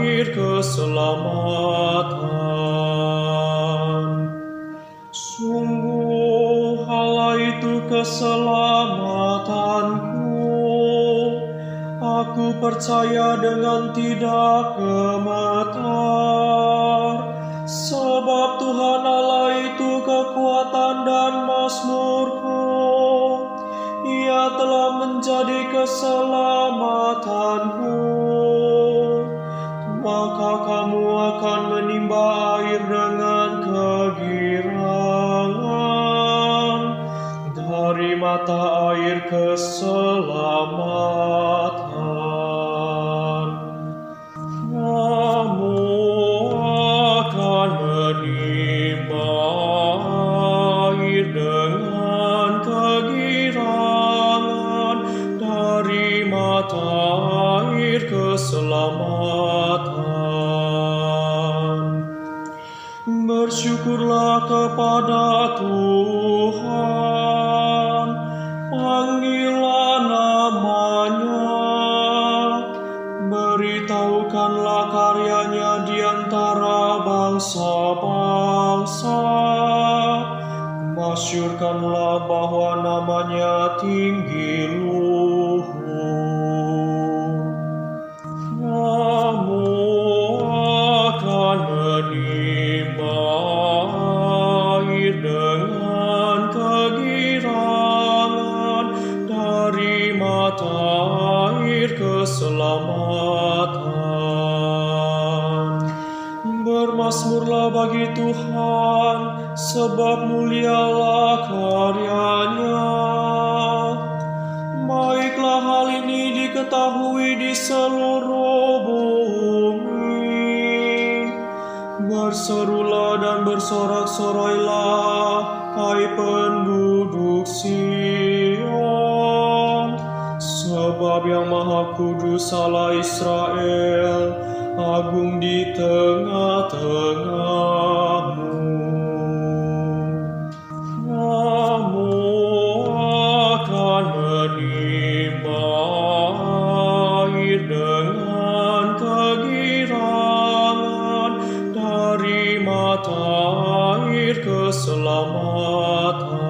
air keselamatan. Sungguh Allah itu keselamatanku. Aku percaya dengan tidak gemetar, sebab Tuhan Allah itu kekuatan dan mazmurku. Ia telah menjadi keselamatanku. Maka kamu akan menimba air dengan kegirangan dari mata air keselamatan. Kamu akan menimba air dengan kegirangan dari mata air keselamatan. Bersyukurlah kepada Tuhan, panggillah namanya, beritahukanlah karyanya di antara bangsa-bangsa, masyurkanlah bahwa namanya tinggi luhur. Kamu akan menimba air dengan kegirangan dari mata air keselamatan. Bermazmurlah bagi Tuhan, sebab mulialah karyanya. Baiklah hal ini diketahui di seluruh bumi. Berserulah dan bersorak-sorailah, hai penduduk Sion, sebab yang Maha Kudus Allah Israel agung di tengah-tengahmu. Kamu akan menimba air dengan kegirangan dari mata air keselamatan.